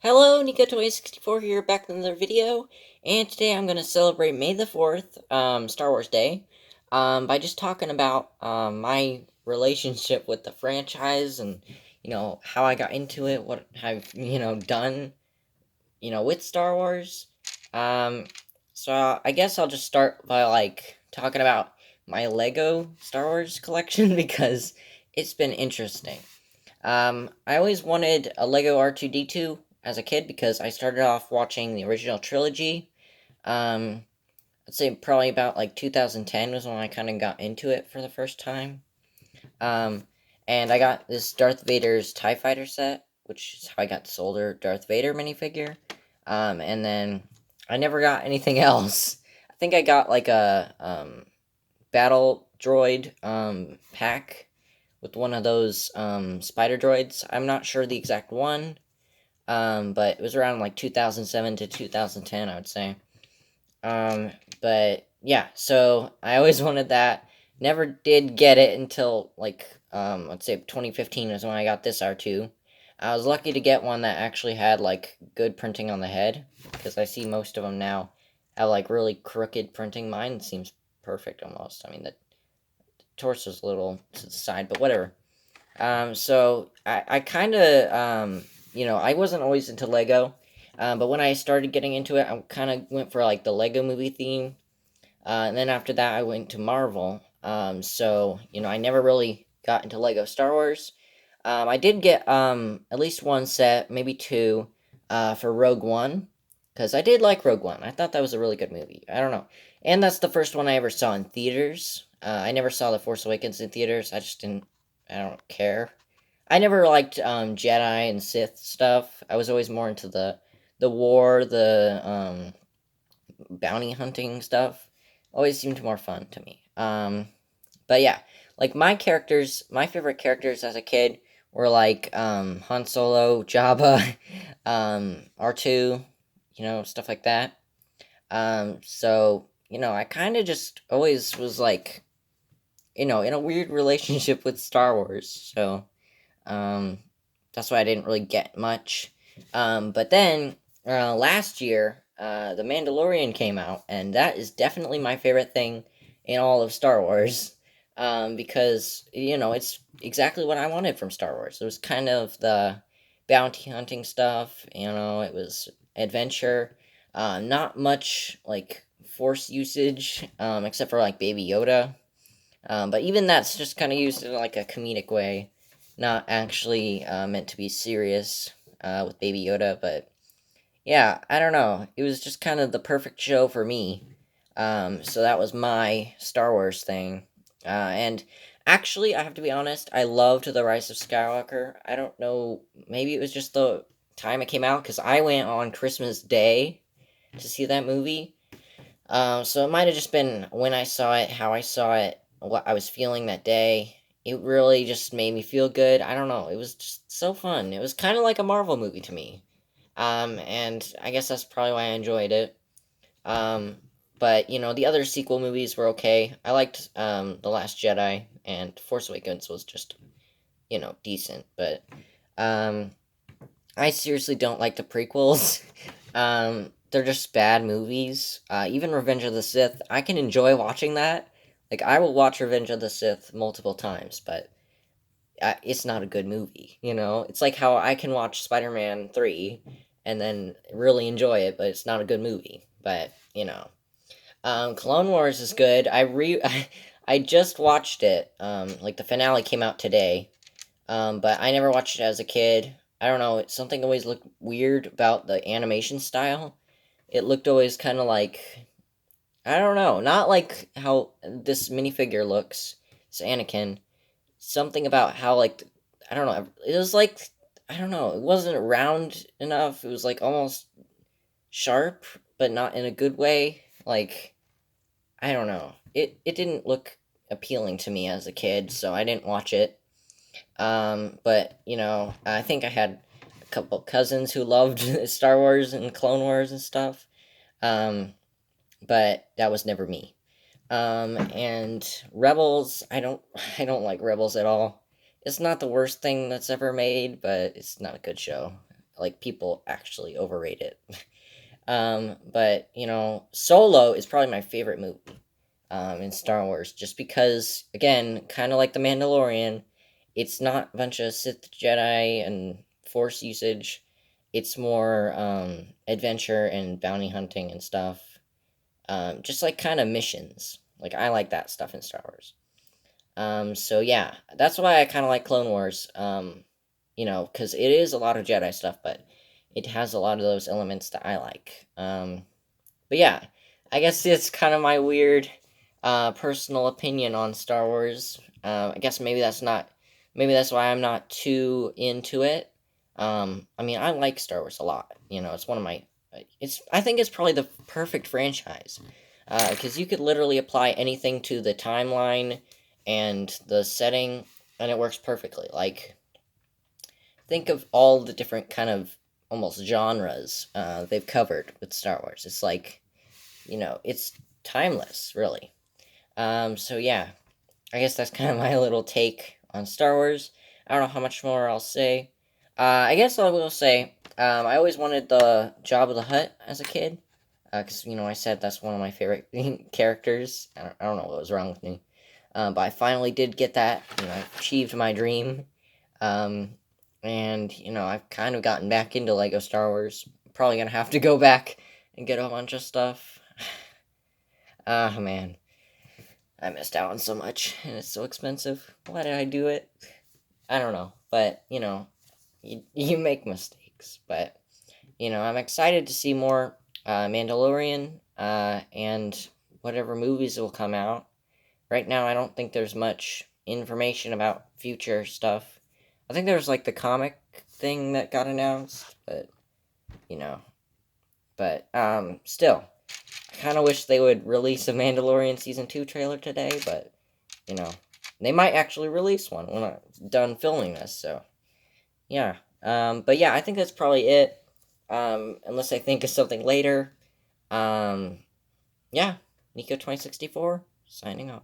Hello, Niko 2064 here, back with another video, and today I'm going to celebrate May the 4th, Star Wars Day, by just talking about, my relationship with the franchise and, how I got into it, what I've, done, with Star Wars. Um, so I guess I'll just start by, talking about my Lego Star Wars collection, because it's been interesting. I always wanted a Lego R2D2 as a kid because I started off watching the original trilogy. Um, I'd say probably about like 2010 was when I kind of got into it for the first time. Um, and I got this Darth Vader's TIE Fighter set, which is how I got this older Darth Vader minifigure. And then I never got anything else. I think I got like a battle droid pack with one of those spider droids. I'm not sure the exact one, but it was around like 2007 to 2010, I would say. Um, but yeah, so I always wanted that. Never did get it until like let's say 2015 is when I got this R2. I was lucky to get one that actually had like good printing on the head, because I see most of them now have like really crooked printing. Mine seems perfect almost. I mean, the torso's a little to the side, but whatever. So I kind of, I wasn't always into Lego, but when I started getting into it, I kind of went for like the Lego movie theme. And then after that, I went to Marvel. I never really got into Lego Star Wars. I did get at least one set, maybe two, for Rogue One, because I did like Rogue One. I thought that was a really good movie. I don't know. And that's the first one I ever saw in theaters. I never saw The Force Awakens in theaters. I just didn't. I don't care. I never liked Jedi and Sith stuff. I was always more into the war, the bounty hunting stuff. Always seemed more fun to me. But yeah, like my favorite characters as a kid were like Han Solo, Jabba, R2, stuff like that. I kind of just always was like, in a weird relationship with Star Wars. So um, that's why I didn't really get much. But then last year, The Mandalorian came out, and that is definitely my favorite thing in all of Star Wars. Because, it's exactly what I wanted from Star Wars. It was kind of the bounty hunting stuff, it was adventure. Not much, like, force usage, except for, like, Baby Yoda. But even that's just kind of used in like a comedic way, not actually meant to be serious with Baby Yoda. But yeah, I don't know. It was just kind of the perfect show for me. So that was my Star Wars thing. And actually, I have to be honest, I loved The Rise of Skywalker. I don't know, maybe it was just the time it came out, because I went on Christmas Day to see that movie. So it might have just been when I saw it, how I saw it, what I was feeling that day. It really just made me feel good. I don't know. It was just so fun. It was kind of like a Marvel movie to me. And I guess that's probably why I enjoyed it. Um, but the other sequel movies were okay. I liked The Last Jedi, and Force Awakens was just decent. But um, I seriously don't like the prequels. They're just bad movies. Even Revenge of the Sith, I can enjoy watching that. Like, I will watch Revenge of the Sith multiple times, but it's not a good movie, It's like how I can watch Spider Man 3 and then really enjoy it, but it's not a good movie. But, Clone Wars is good. I just watched it. Like, the finale came out today. But I never watched it as a kid. I don't know. Something always looked weird about the animation style. It looked always kind of like, I don't know, not like how this minifigure looks. It's Anakin. Something about how like, I don't know. It was like, I don't know. It wasn't round enough. It was like almost sharp, but not in a good way. Like, I don't know. It didn't look appealing to me as a kid, so I didn't watch it. But I think I had a couple cousins who loved Star Wars and Clone Wars and stuff. Um, but that was never me. And Rebels, I don't like Rebels at all. It's not the worst thing that's ever made, but it's not a good show. like people actually overrate it. But Solo is probably my favorite movie in Star Wars, just because, again, kind of like the Mandalorian, it's not a bunch of Sith, Jedi, and Force usage. It's more adventure and bounty hunting and stuff. Just like kind of missions. Like I like that stuff in Star Wars. So yeah, that's why I kind of like Clone Wars. Because it is a lot of Jedi stuff, but it has a lot of those elements that I like. But yeah, I guess it's kind of my weird, personal opinion on Star Wars. I guess maybe that's why I'm not too into it. I mean, I like Star Wars a lot. It's one of my, I think it's probably the perfect franchise, because you could literally apply anything to the timeline and the setting, and it works perfectly. Like, think of all the different kind of almost genres they've covered with Star Wars. It's like, it's timeless, really. So yeah, I guess that's kind of my little take on Star Wars. I don't know how much more I'll say. I guess I will say, I always wanted the Jabba the Hutt as a kid, because I said that's one of my favorite characters. I don't know what was wrong with me, but I finally did get that. I achieved my dream. And I've kind of gotten back into Lego Star Wars. Probably gonna have to go back and get a bunch of stuff. Ah, man. I missed out on so much, and it's so expensive. Why did I do it? I don't know. But, you make mistakes. But, I'm excited to see more Mandalorian and whatever movies will come out. Right now, I don't think there's much information about future stuff. I think there's like the comic thing that got announced, but, you know. But, still. I kind of wish they would release a Mandalorian Season 2 trailer today, but, they might actually release one when I'm done filming this, so, yeah. But yeah, I think that's probably it, unless I think of something later. Yeah, Niko 2064, signing off.